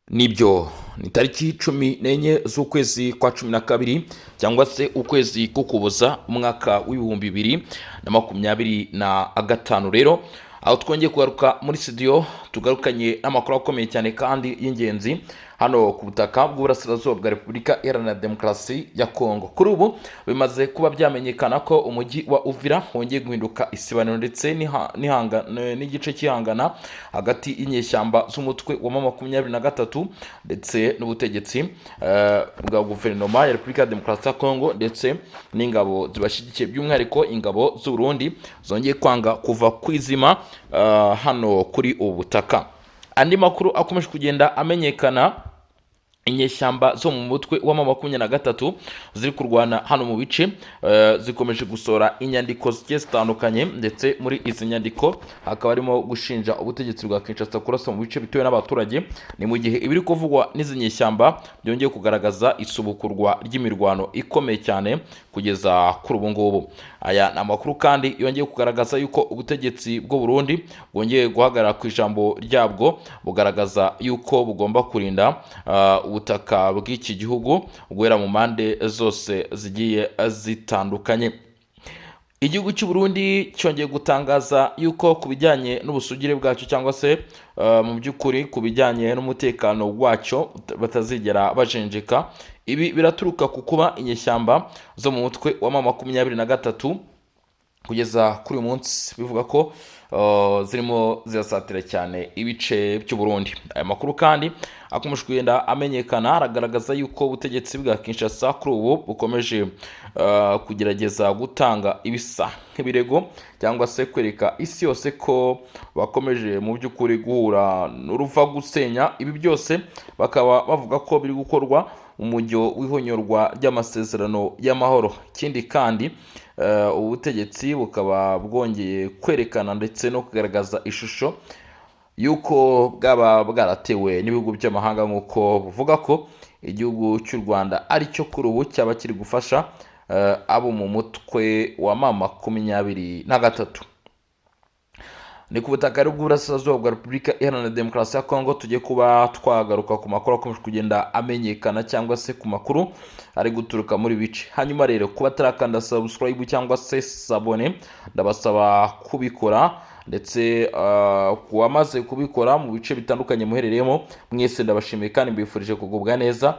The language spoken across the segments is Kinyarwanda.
Nibyo ni tariki 14 z'ukwezi kwa 12 cyangwa se ukwezi kukuboza umwaka w'ibihumbi 2025 rero aho twongeye kugaruka muri studio tugarukanye n'amakuru akomeye cyane kandi y'ingenzi hano ku butaka bw'uburasirazuba bwa Repubulika Iharanira Demokarasi ya Kongo. Kuri ubu bimaze kuba byamenyekana ko umujyi wa Uvira wongeye guhinduka isibaniro ndetse n'igice cyihangana hagati y'inyeshyamba z'umutwe wa M23 ndetse n'ubutegetsi bwa guverinoma ya Repubulika ya Demokarasi ya Kongo ndetse n'ingabo zibashyigikiye, by'umwihariko ingabo z'u Burundi zongeye kwanga kuva kwizima hano kuri ubu butaka. Andi makuru akomeje kugenda amenyekana, inyeshyamba zo mu mutwe wa M23 ziri kurwana hano mu bice zikomeje gusora inyandiko zigiye zitandukanye, ndetse muri izi nyandiko hakaba harimo gushinja ubutegetsi bwa Kinshasa kurasa mu bice bituwe n'abaturage. Ni mu gihe ibiri kuvugwa n'izi nyeshyamba byongeye kugaragaza isubukurwa ry'imirwano ikomeye cyane kugeza kuri ubu ngubu. Aya ni amakuru kandi yongeye kugaragaza yuko ubutegetsi bw'u Burundi bwongeye guhagarara ku ijambo ryabwo, bugaragaza yuko bugomba kurinda ubutaka bw'iki gihugu guhera mu mpande zose zigiye zitandukanye. Igihugu cy'u Burundi cyongeye gutangaza yuko ku bijyanye n'ubusugire bwacyo cyangwa se mu by'ukuri ku bijyanye n'umutekano wacyo batazigera bajenjeka. Ibi biraturuka ku kuba inyeshyamba zo mu mutwe wa M23 kugeza kuri uyu munsi bivuga ko zirimo zirasatira cyane ibice by'u Burundi. Aya makuru kandi akomeje kugenda amenyekana, aragaragaza yuko ubutegetsi bwa Kinshasa kuri ubu bukomeje kugerageza gutanga ibisa nk'ibirego cyangwa se kwereka isi yose ko bakomeje mu by'ukuri guhura n'uruva gusenya. Ibi byose bakaba bavuga ko biri gukorwa umujyo w'ihonyorwa ry'amasezerano y'amahoro. Ikindi kandi ubutegetsi bukaba bwongeye kwerekana ndetse no kugaragaza ishusho yuko bwaba bwaratewe n'ibihugu by'amahanga, nk'uko buvuga ko igihugu cy'u Rwanda ari cyo kuri ubu cyaba kiri gufasha abo mu mutwe wa M23. Ni ku butaka bw'uburasirazuba bwa Repubulika Iharanira Demokarasi ya Kongo tugiye kuba twagaruka ku makuru akomeje kugenda amenyekana cyangwa se ku makuru ari guturuka muri bice. Hanyuma rero kuba tarakanda subscribe cyangwa se sabone ndabasaba kubikora, ndetse kuwamaze kubikora mu bice bitandukanye muherereyemo mwese ndabashimiye kandi mbifurije kugubwa neza.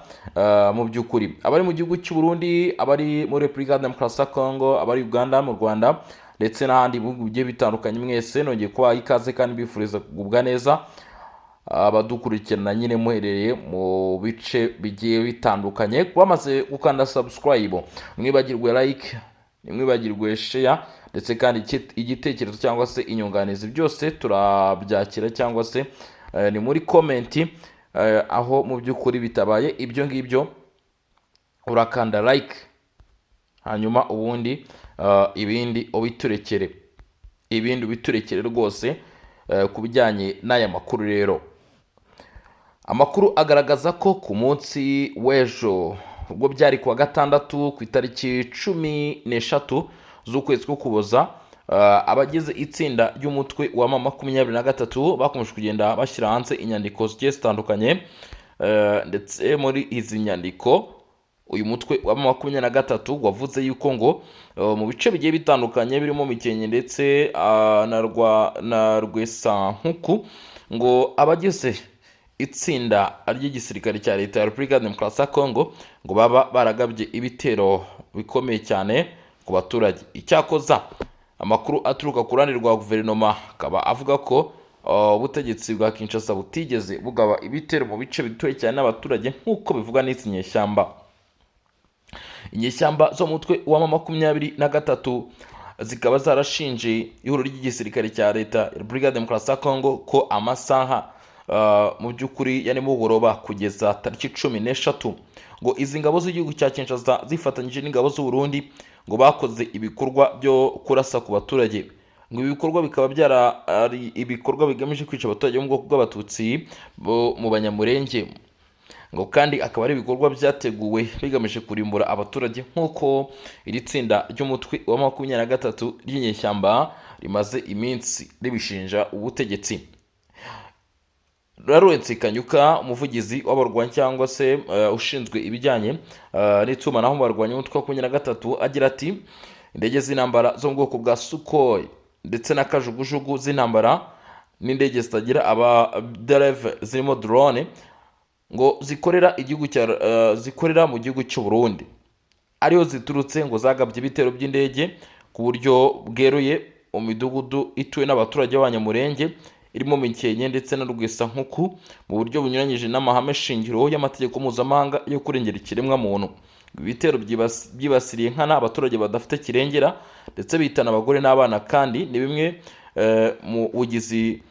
Mu by'ukuri abari mu gihugu cy'u Burundi, abari muri Repubulika ya Demokarasi ya Kongo, abari Uganda, mu Rwanda ndetse n'ahandi bihugu bigiye bitandukanye, mwese nongeye kubaha ikaze kandi mbifuriza kugubwa neza. Abadukurikirana nyine muherereye mu bice bigiye bitandukanye, bamaze gukanda subscribe mwibagirwe like, mwibagirwe share, ndetse kandi igitekerezo cyangwa se inyunganizi byose turabyakira, cyangwa se ni muri comment aho mu by'ukuri bitabaye ibyo ngibyo urakanda like, hanyuma ubundi ibindi ubiturekere rwose ku bijyanye n'aya makuru. Rero amakuru agaragaza ko ku munsi w'ejo ubwo byari kuwa gatandatu ku itariki 13 z'ukwezi kukuboza, abagize itsinda ry'umutwe wa M23 bakomeje kugenda bashyira hanze inyandiko zigiye zitandukanye, ndetse muri izi nyandiko uyu mutwe wa M23 wavuze yuko ngo mu bice bigiye bitandukanye birimo Mikenke ndetse na Rwesankuku, ngo abagize itsinda ry'igisirikare cya leta ya Repubulika ya Demokarasi ya Kongo ngo baba baragabye ibitero bikomeye cyane ku baturage. Icyakoza amakuru aturuka ku ruhande rwa guverinoma akaba avuga ko ubutegetsi bwa Kinshasa butigeze bugaba ibitero mu bice bituwe cyane n'abaturage nk'uko bivugwa n'izi nyeshyamba. Inyeshyamba zo mu mutwe wa M23 zikaba zarashinje ihuriro ry'igisirikare cya leta ya Repubulika ya Demokarasi ya Kongo ko amasaha mu by'ukuri ya nimugoroba kugeza tariki 13 ngo izi ngabo z'igihugu cya Kinshasa zifatanyije n'ingabo z'u Burundi ngo bakoze ibikorwa byo kurasa ku baturage. Ngo ibi bikorwa bikaba ari ibikorwa bigamije kwica abaturage bo mu bwoko bw'abatutsi bo mu Banyamurenge, ngo kandi akaba ari ibikorwa byateguwe bigamije kurimbura abaturage, nk'uko iri tsinda ry'umutwe wa M23 ry'inyeshyamba rimaze iminsi ribishinja ubutegetsi. Lawrence Kanyuka umuvugizi w'abarwanyi cyangwa se ushinzwe ibijyanye n'itumanaho mu barwanyi umutwe wa 23 agira ati indege z'intambara zo mu bwoko bwa Sukhoi ndetse na kajugujugu z'intambara n'indege zitagira abadereve zirimo drone ngo zikorera mu gihugu cy'u Burundi ariho ziturutse ngo zagabye ibitero by'indege ku buryo bweruye mu midugudu ituwe n'abaturage b'abanyamurenge irimo Mikenke ndetse na Rwisankuku mu buryo bunyuranyije n'amahame shingiro y'amategeko mpuzamahanga yo kurengera ikiremwa muntu. Ibitero byibasiriye nkana abaturage badafite kirengera ndetse bitana abagore n'abana, kandi ni bimwe mu bugizi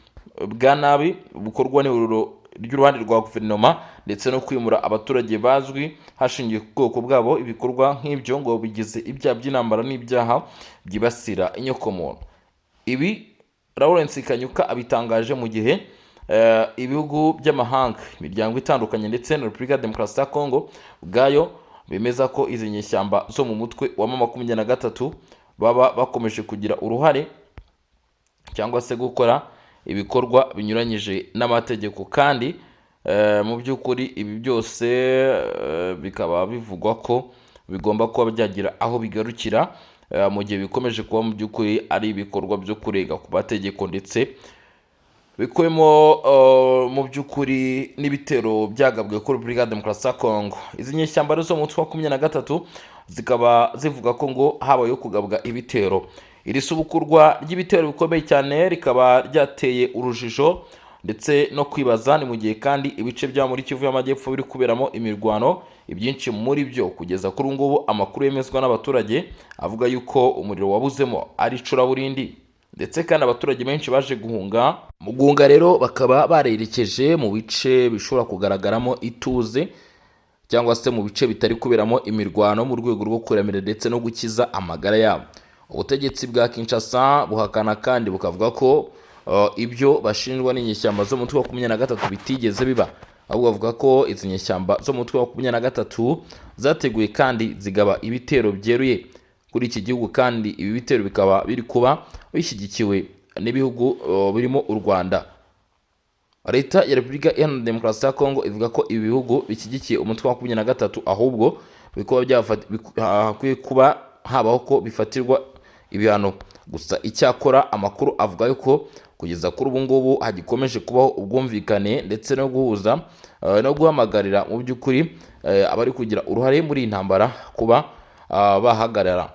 bwa nabi bukorwa n'ihuriro ry'uruhande rwa guverinoma ndetse no kwimura abaturage bazwi hashingiye ku bwoko bwabo. Ibikorwa nk'ibyo ngo bigize ibyaha by'intambara n'ibyaha byibasira inyokomuntu. Ibi Lawrence Kanyuka abitangaje mu gihe ibihugu by'amahanga, imiryango itandukanye ndetse na Repubulika ya Demokarasi ya Kongo ubwayo bemeza ko izi nyeshyamba zo mu mutwe wa M23 baba bakomeje kugira uruhare cyangwa se gukora ibikorwa binyuranyije n'amategeko, kandi mu by'ukuri ibi byose bikaba bivugwa ko bigomba kuba byagira aho bigarukira mu gihe bikomeje kuba mu by'ukuri ari ibikorwa byo kurega ku mategeko ndetse bikwemo mu by'ukuri n'ibitero byagabwe kuri Repubulika ya Demokarasi ya Kongo. Izi nyeshyamba zo mu mutwe wa 23 zikaba zivuga ko ngo habayeho kugabwa ibitero. Iri subukurwa ry'ibitero bikomeye cyane rikaba ryateye urujijo ndetse no kwibaza, ni mu gihe kandi ibice bya muri Kivu y'Amajyepfo biri kuberamo imirwano. Ibyinshi muri byo kugeza kuri ngubu amakuru yemezwa n'abaturage avuga yuko umuriro wabuzemo ari icuraburindi ndetse kandi abaturage benshi baje guhunga. Mu guhunga rero bakaba barerekeje mu bice bishobora kugaragaramo ituze cyangwa se mu bice bitari kuberamo imirwano mu rwego rwo kuramira ndetse no gukiza amagara yabo. Ubutegetsi bwa Kinshasa buhakana kandi bukavuga ko ibyo bashinjwa n'inyeshyamba zo mu mutwe wa 23 bitigeze biba, ahubwo bavuga ko izi nyeshyamba zo mu mutwe wa 23 zateguye kandi zigaba ibitero byeruye kuri iki gihugu, kandi ibi bitero bikaba biri kuba bishyigikiwe n'ibihugu birimo u Rwanda. Leta ya Repubulika ya Demokarasi ya Kongo ivuga ko ibi bihugu bishyigikiye umutwe wa 23 ahubwo bikwiye kuba habaho ko bifatirwa ibihano. Gusa icyakora amakuru avuga yuko kugeza kuri ubu ngubu hagikomeje kubaho ubwumvikane ndetse no guhuza no guhamagarira mu by'ukuri abari kugira uruhare muri intambara kuba bahagarara.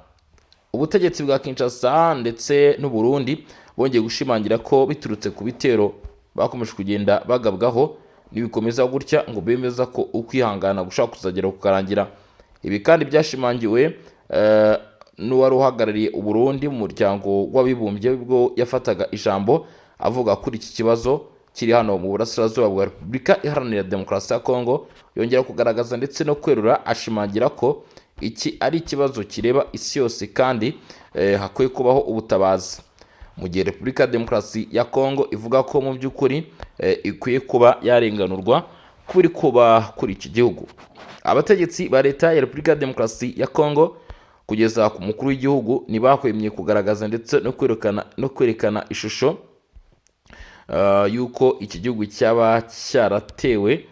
Ubutegetsi bwa Kinshasa ndetse n'u Burundi bongeye gushimangira ko biturutse ku bitero bakomeje kugenda bagabwaho nibikomeza gutya ngo bemeza ko ukwihangana gushaka kuzagera kukarangira. Ibi kandi byashimangiwe n'uwari uhagarariye u Burundi mu muryango w'abibumbye ubwo yafataga ijambo avuga kuri iki kibazo kiri hano mu burasirazuba bwa Repubulika Iharanira Demokarasi ya Kongo. Yongera kugaragaza ndetse no kwerura ashimangira ko iki ari ikibazo kireba isi yose kandi hakwiye kubaho ubutabazi, mu gihe Repubulika ya Demokarasi ya Kongo ivuga ko mu by'ukuri ikwiye kuba yarenganurwa kuri kuba kuri iki gihugu. Abategetsi ba leta ya Repubulika ya Demokarasi ya Kongo kugeza ku mukuru w'igihugu ntibahwemye kugaragaza ndetse no kwerekana ishusho yuko iki gihugu cyaba cyaratewe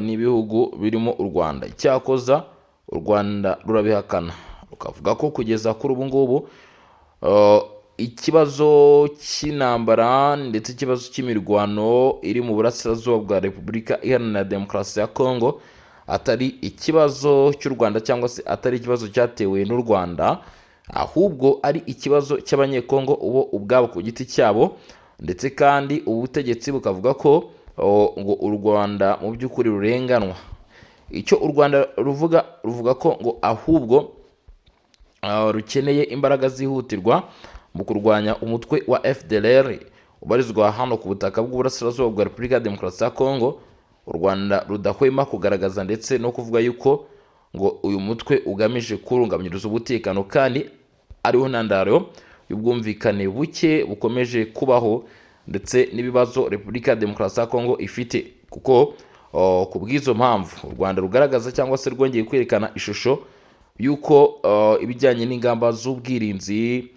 n'ibihugu birimo u Rwanda. Icyakoza u Rwanda rurabihakana rukavuga ko kugeza kuri ubu ngubu ikibazo cy'intambara ndetse ikibazo cy'imirwano iri mu burasirazuba bwa Repubulika Iharanira Demokarasi ya Kongo atari ikibazo cy'u Rwanda cyangwa se atari ikibazo cyatewe n'u Rwanda, ahubwo ari ikibazo cy'abanyekongo ubo ubwabo ku giti cyabo. Ndetse kandi ubutegetsi bukavuga ko ngo u Rwanda mu by'ukuri rurenganwa. Icyo u Rwanda ruvuga ko ngo ahubwo rukeneye imbaraga zihutirwa mu kurwanya umutwe wa FDLR ubarizwa hano ku butaka bw'uburasirazuba bwa Repubulika ya Demokarasi ya Kongo. U Rwanda rudahwema kugaragaza ndetse no kuvuga yuko ngo uyu mutwe ugamije kurungamiriza umutekano kandi ariho ntandaro y'ubwumvikane buke bukomeje kubaho ndetse n'ibibazo Repubulika ya Demokarasi ya Kongo ifite, kuko ku bw'izo mpamvu u Rwanda rugaragaza cyangwa se rwongeye kwerekana ishusho yuko ibijyanye n'ingamba z'ubwirinzi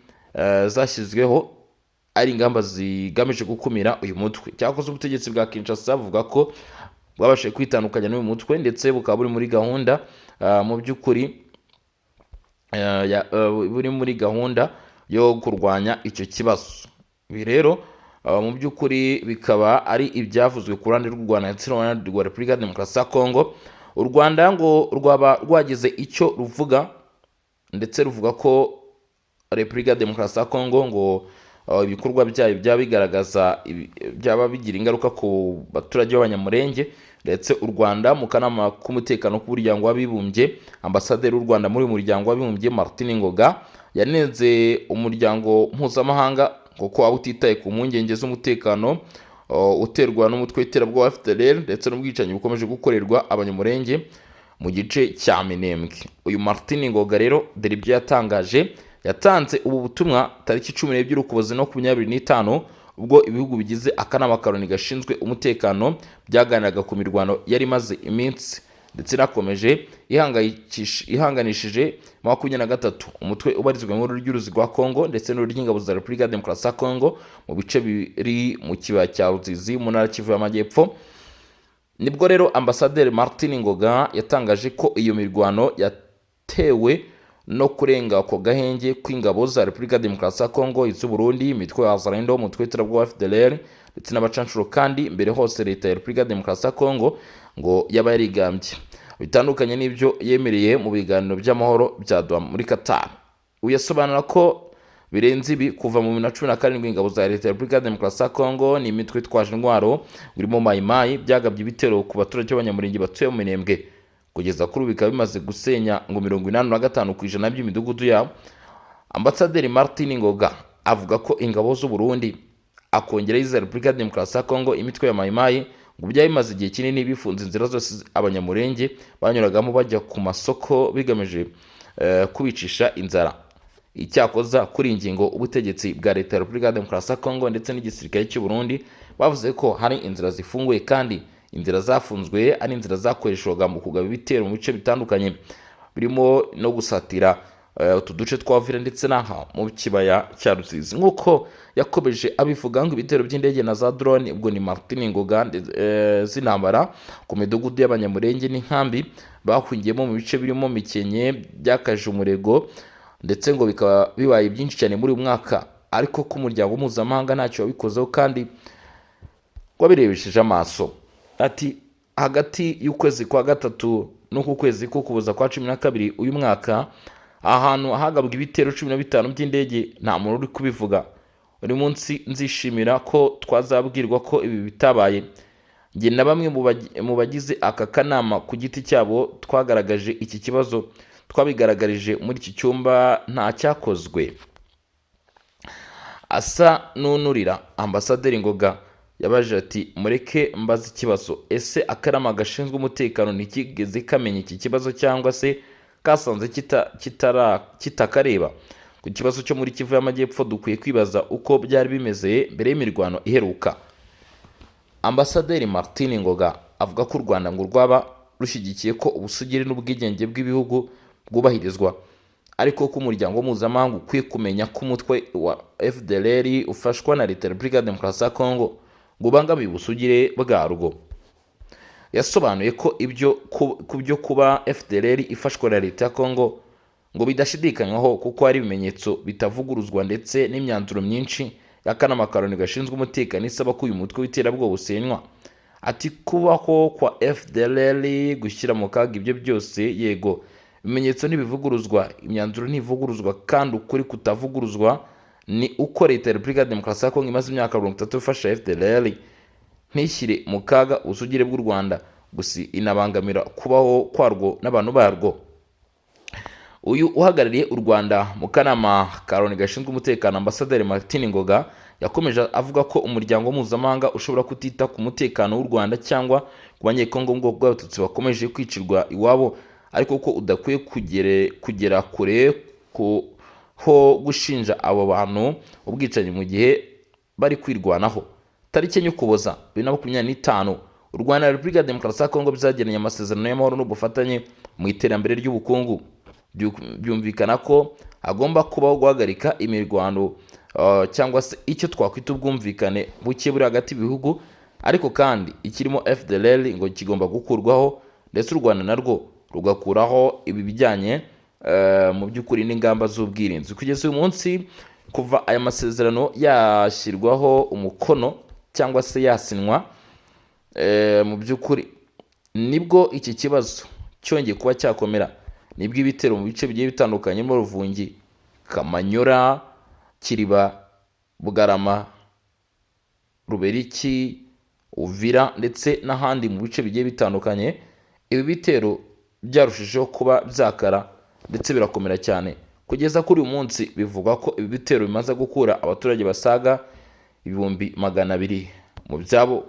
zashyizweho ari ingamba zigamije gukumira uyu mutwe. Cyakoze ubutegetsi bwa Kinshasa buvuga ko bwabashije kwitandukanya n'uyu mutwe ndetse bukaba buri muri gahunda mu by'ukuri buri muri gahunda yo kurwanya icyo kibazo. Ibi rero mu by'ukuri bikaba ari ibyavuzwe ku ruhande rw'u Rwanda ndetse n'uruhande rwa Repubulika ya Demokarasi ya Kongo. U Rwanda ngo rwaba rwagize icyo ruvuga ndetse ruvuga ko Repubulika ya Demokarasi ya Kongo ngo ibikorwa byayo byaba bigaragaza byaba bigira ingaruka ku baturage b'abanyamurenge, ndetse u Rwanda mu kanama k'umutekano k'umuryango w'abibumbye, ambasaderi w'u Rwanda muri uyu muryango w'abibumbye Martin Ngoga yanenze umuryango mpuzamahanga kuko waba utitaye ku mpungenge z'umutekano uterwa n'umutwe w'iterabwoba FDLR ndetse n'ubwicanyi bukomeje gukorerwa abanyamurenge mu gice cya Minembwe. Uyu Martin Ngoga rero dore ibyo yatanze ubu butumwa tariki 12 Ukuboza no 2025 ubwo ibihugu bigize akanama karoni gashinzwe umutekano byaganiraga ku mirwano yari imaze iminsi ndetse nakomeje ihanganishije 23 umutwe ubarizwa mu ry'uruzi rwa Kongo ndetse n'urw'ingabo za Repubulika ya Demokarasi ya Kongo mu bice biri mu kibaya cya Ruzizi mu ntara Kivu y'Amajyepfo. Nibwo rero ambasaderi Martin Ngoga yatangaje ko iyo mirwano yatewe no kurenga ko gahenge kw'ingabo za Repubulika ya Demokarasi ya Kongo, iz'u Burundi, imitwe ya Zarendo, umutwe w'iterabwoba FDLR ndetse n'abacanshuro, kandi mbere hose leta ya Repubulika ya Demokarasi ya Kongo ngo yaba yarigambye bitandukanye n'ibyo yemereye mu biganiro by'amahoro bya Doha muri Qatar. Uyasobanura ko birenze ibi kuva mu 2017 ingabo za leta ya Repubulika ya Demokarasi ya Kongo ni imitwe itwaje intwaro urimo Mai Mai byagabye ibitero ku baturage b'abanyamurenge batuye mu Minembwe. Kugeza kuri bikaba bimaze gusenya ngo 85% by'imidugudu yabo. Ambasaderi Martin Ngoga avuga ko ingabo z'u Burundi akongera iza Repubulika ya Demokarasi ya Kongo imitwe ya Mai Mai ngo byari bimaze igihe kinini bifunze inzira zose abanyamurenge banyuragamo bajya ku masoko bigamije kubicisha inzara. Icyakoza kuri ingingo ubutegetsi bwa leta ya Repubulika ya Demokarasi ya Kongo ndetse n'igisirikare cy'u Burundi bavuze ko hari inzira zifunguye, kandi inzira zafunzwe ari inzira zakoreshwaga mu kugaba ibitero mu bice bitandukanye birimo no gusatira utu duce twa Uvira ndetse n'aha mu kibaya cya Rusizi. Nk'uko yakomeje abivuga ngo ibitero by'indege na za drone ubwo ni Martin Ngoga z'intambara ku midugudu y'abanyamurenge n'inkambi bahungiyemo mu bice birimo Mikenye, byakaje umurego ndetse ngo bikaba bibaye byinshi cyane muri uyu mwaka, ariko ko umuryango mpuzamahanga ntacyo wabikozeho kandi wabirebesheje amaso. Ati hagati y'ukwezi kwa gatatu n'uku kwezi k'Ukuboza kwa 12 uyu mwaka ahantu hagabwa ibitero 15 by'indege nta muntu uri kubivuga. Buri munsi nzishimira ko twazabwirwa ko ibi bitabaye. Nge na bamwe mu bagize aka kanama ku giti cyabo twagaragaje iki kibazo, twabigaragarije muri iki cyumba nta cyakozwe. Asa n'unurira ambasaderi Ngoga yabaje ati mureke mbaza ikibazo, ese akanama gashinzwe umutekano ntikigeze kamenya iki kibazo cyangwa se kasanze kitakareba? Ku kibazo cyo muri Kivu y'Amajyepfo dukwiye kwibaza uko byari bimeze mbere y'imirwano iheruka. Ambasaderi Martin Ngoga avuga ko u Rwanda ngo rwaba rushyigikiye ko ubusugire n'ubwigenge bw'ibihugu bwubahirizwa, ariko ko umuryango mpuzamahanga ukwiye kumenya ko umutwe wa FDLR ufashwa na leta ya Repubulika ya Demokarasi ya Kongo ngo ubangamiye ubusugire bwarwo. Yasobanuye ko ibyo kuba FDLR ifashwa na leta ya Kongo ngo bidashidikanywaho kuko hari ibimenyetso bitavuguruzwa ndetse n'imyanzuro myinshi y'akanama karoni gashinzwe umutekano isaba ko uyu mutwe w'iterabwoba usenywa. Ati kubaho kwa FDLR gushyira mu kaga ibyo byose, yego ibimenyetso ntibivuguruzwa, imyanzuro ntivuguruzwa, kandi ukuri kutavuguruzwa ni uko leta ya Repubulika ya Demokarasi ya Kongo imaze imyaka 30 ifasha FDLR ntishyire mu kaga ubusugire bw'u Rwanda, gusa inabangamira kubaho kwarwo n'abantu barwo. Uyu uhagarariye u Rwanda mu kanama karoni gashinzwe umutekano ambasaderi Martin Ngoga yakomeje avuga ko umuryango mpuzamahanga ushobora kutita ku mutekano w'u Rwanda cyangwa ku banyekongo ngo bw'abatutsi bakomeje kwicirwa iwabo, ariko ko udakwiye kugera kure ho gushinja abo bantu ubwicanyi mu gihe bari kwirwanaho. Tariki enye Ukuboza 2025 u Rwanda na Repubulika ya Demokarasi ya Kongo byageneye amasezerano y'amahoro n'ubufatanye mu iterambere ry'ubukungu. Byumvikana ko agomba kubaho guhagarika imirwano cyangwa se icyo twakwita ubwumvikane buke buri hagati y'ibihugu, ariko kandi ikirimo FDLR ngo kigomba gukurwaho, ndetse u Rwanda narwo rugakuraho ibi bijyanye mu by'ukuri n'ingamba z'ubwirinzi. Kugeza uyu munsi kuva aya masezerano yashyirwaho umukono cyangwa se yasinwa, mu by'ukuri nibwo iki kibazo cyongeye kuba cyakomera, nibwo ibitero mu bice bigiye bitandukanye mu Ruvungi, Kamanyora, Kiriba, Bugarama, Ruberiki, Uvira ndetse n'ahandi mu bice bigiye bitandukanye, ibi bitero byarushijeho kuba byakara ndetse birakomera cyane. Kugeza kuri uyu munsi bivugwa ko ibi bitero bimaze gukura abaturage basaga 200,000 mu byabo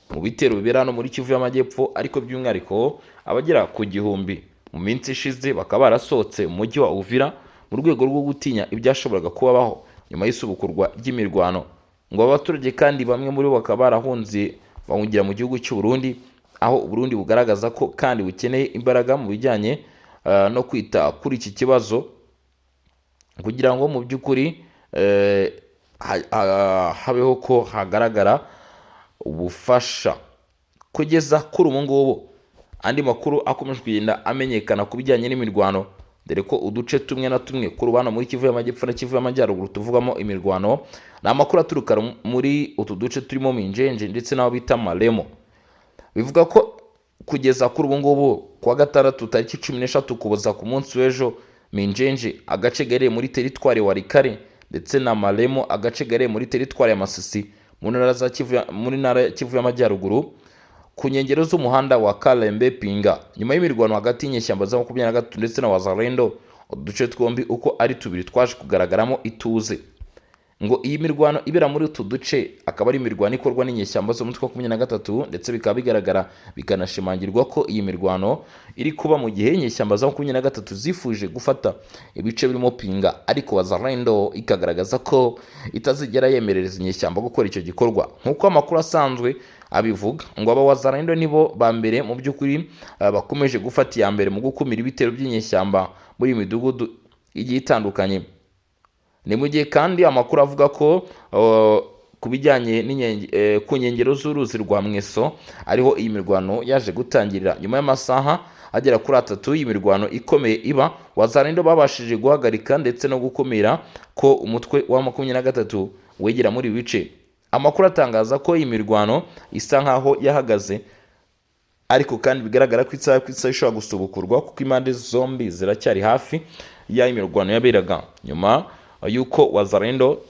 mu bitero bibera hano muri Kivu y'Amajyepfo, ariko by'umwihariko abagera ku 1,000 mu minsi ishize bakaba barasohotse mu mujyi wa Uvira mu rwego rwo gutinya ibyashoboraga kubaho nyuma y'isubukurwa ry'imirwano. Ngo abaturage kandi bamwe muri bo bakaba barahunze bahungira mu gihugu cy'u Burundi, aho u Burundi bugaragaza ko kandi bukeneye imbaraga mu bijyanye no kwita kuri iki kibazo, kugira ngo mu by'ukuri habeho ko hagaragara ubufasha. Kugeza kuri ubu ngubu andi makuru akomeje kugenda amenyekana ku bijyanye n'imirwano, dore ko uduce tumwe na tumwe kuri bano muri Kivu y'Amajyepfo na Kivu y'Amajyaruguru tuvugamo imirwano, ni amakuru aturuka muri utu duce turimo Minjenje ndetse n'aho bita Maremo. Bivuga ko kugeza kuri ubu ngubu kuwa gatandatu tariki 13 Ukuboza ku munsi w'ejo, Minjenje agace gaherereye muri teritwari wa Rikare ndetse na Maremo agace gaherereye muri teritwari ya Masisi mu ntara ya Kivu y'Amajyaruguru ku nkengero z'umuhanda wa Kalembe Pinga, nyuma y'imirwano hagati y'inyeshyamba za 23 ndetse na Wazalendo, uduce twombi uko ari tubiri twaje kugaragaramo ituze. Ngo iyi mirwano ibera muri utu duce akaba ari imirwano ikorwa n'inyeshyamba zo mutwe 23, ndetse bikaba bigaragara bikanashimangirwa ko iyi mirwano iri kuba mu gihe inyeshyamba za 23 zifuje gufata ibice birimo Pinga, ariko Wazalendo ikagaragaza ko itazigera yemerereza inyeshyamba gukora icyo gikorwa. Nkuko amakuru asanzwe abivuga, ngo aba Wazalendo nibo ba mbere mu by'ukuri bakomeje gufata iya mbere mu gukumira ibitero by'inyeshyamba muri imidugudu igiye itandukanye. Ni mu gihe kandi amakuru avuga ko ku bijyanye ku nkengero z'uruzi rwa Mweso ariho iyi mirwano yaje gutangirira. Nyuma y'amasaha agera kuri 3 y'imirwano ikomeye iba, Wazalendo babashije guhagarika ndetse no gukumira ko umutwe wa 23 wegera muri bice. Amakuru atangaza ko iyi mirwano isa nkaho yahagaze, ariko kandi bigaragara ko isaha ishobora gusubukurwa kuko impande zombi ziracyari hafi y'aho imirwano yaberaga, nyuma yuko Wazalendo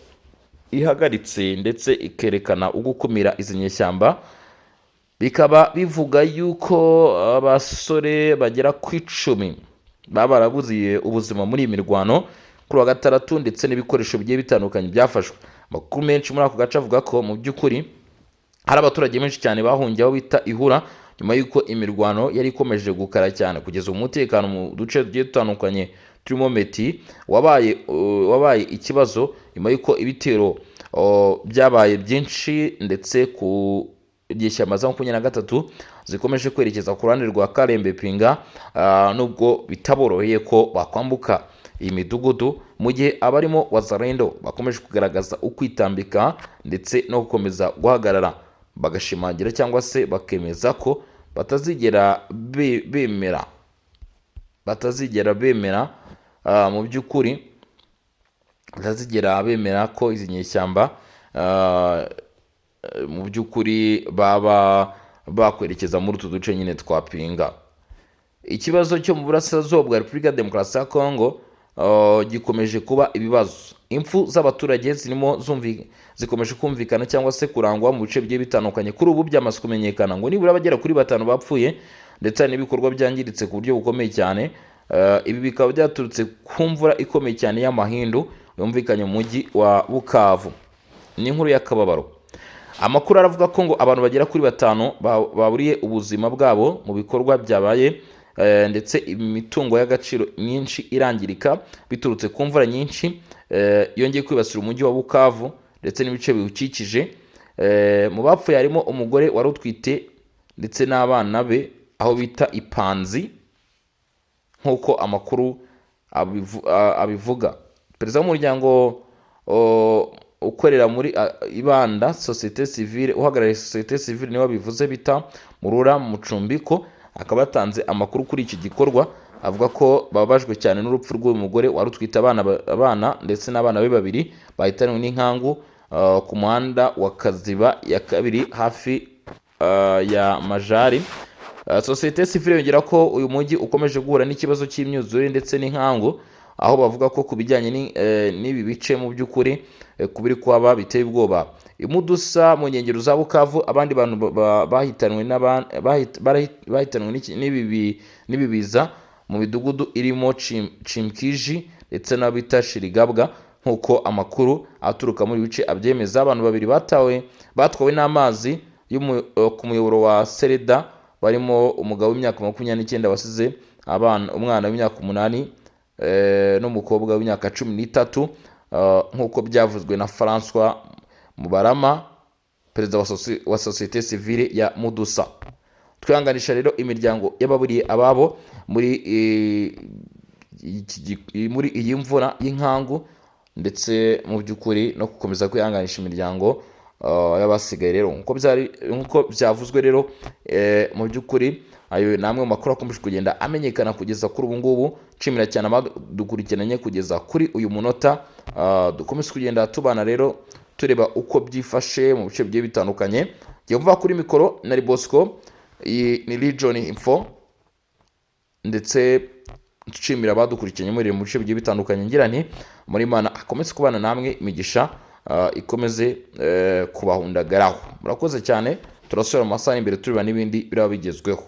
ihagaritse ndetse ikerekana ugukumira izi nyeshyamba. Bikaba bivuga yuko abasore bagera ku 10 barabuziye ubuzima muri imirwano kuri wa gatandatu, ndetse n'ibikoresho bigiye bitandukanye byafashwe. Amakuru menshi muri ako gace avuga ko mu by'ukuri hari abaturage benshi cyane bahungiye aho bita Ihura, nyuma yuko imirwano yari ikomeje gukara cyane. Kugeza umutekano mu duce tugiye dutandukanye turimo Meti wabaye ikibazo nyuma yuko ibitero byabaye byinshi, ndetse ku nyeshyamba za 23 zikomeje kwerekeza ku ruhande rwa Kalembe Pinga, nubwo bitaboroheye ko bakwambuka iyi midugudu, mu gihe abarimo Wazalendo bakomeje kugaragaza ukwitambika ndetse no gukomeza guhagarara, bagashimangira cyangwa se bakemeza ko batazigera bemera mu by'ukuri batazigera bemera ko izi nyeshyamba mu by'ukuri baba bakwerekeza muri utu duce nyine twa Pinga. Ikibazo cyo mu burasirazuba bwa Repubulika ya Demokarasi ya Kongo gikomeje kuba ibibazo. Impfu z'abaturage zikomeje kumvikana cyangwa se kurangwa mu bice bigiye bitandukanye. Kuri ubu byamaze kumenyekana ngo nibura bagera kuri 5 bapfuye, ndetse n'ibikorwa byangiritse ku buryo bukomeye cyane. Ibi bikaba byaturutse ku mvura ikomeye cyane y'amahindu yumvikanye mu mujyi wa Bukavu. Ni inkuru y'akababaro. Amakuru aravuga ko ngo abantu bagera kuri 5 baburiye ubuzima bwabo mu bikorwa byabaye, ndetse imitungo y'agaciro myinshi irangirika biturutse ku mvura nyinshi yongeye kwibasira umujyi wa Bukavu ndetse n'ibice biwukikije. Mu bapfuye harimo umugore wari utwite ndetse n'abana be aho bita Ipanzi, nk'uko amakuru abivuga. Perezida w'umuryango ukorera muri ibanda societe civile, uhagarariye societe civile niwe bivuze bita Murura Mucumbiko, akaba yatanze amakuru kuri iki gikorwa avuga ko babajwe cyane n'urupfu rw'uyu mugore wari utwite abana ndetse n'abana be babiri bahitanywe n'inkangu ku muhanda wa Kaziba ya kabiri hafi ya Majari. Societe civile yongera ko uyu mujyi ukomeje guhura n'ikibazo cy'imyuzure ndetse n'inkangu, aho bavuga ko ku bijyanye n'ibi bice mu by'ukuri kubiri kwaba biteye ubwoba. Imudusa mu nkengero za Bukavu abandi bantu bahitanwe n'ibibiza mu midugudu irimo Chimkiji ndetse n'abita Shirigabwa, nk'uko amakuru aturuka muri bice abyemeza. Abantu babiri batwawe n'amazi ku muyoboro wa Sereda, barimo umugabo w'imyaka 29 wasize umwana w'imyaka 8 n'umukobwa w'imyaka 13, nk'uko byavuzwe na François Mubarama, perezida wa societe civile ya Mudusa. Twihanganisha rero imiryango y'ababuriye ababo muri iyi mvura y'inkangu, ndetse mu by'ukuri no gukomeza kwihanganisha imiryango y'abasigaye. Rero nk'uko byavuzwe rero mu by'ukuri ayo namwe mu makuru akomeje kugenda amenyekana kugeza kuri ubu ngubu. Nshimira cyane abadukurikiranye kugeza kuri uyu munota, dukomeze kugenda tubana rero tureba uko byifashe mu bice bigiye bitandukanye. Ngiye mvuga kuri mikoro na Bosco, iyi ni Legion Info, ndetse nshimira abadukurikiranye muri mu bice bigiye bitandukanye. Ngira nti muri Imana akomeze kubana namwe, imigisha ikomeze kubahundagaraho. Murakoze cyane, turasubira mu masaha imbere tureba n'ibindi biraba bigezweho.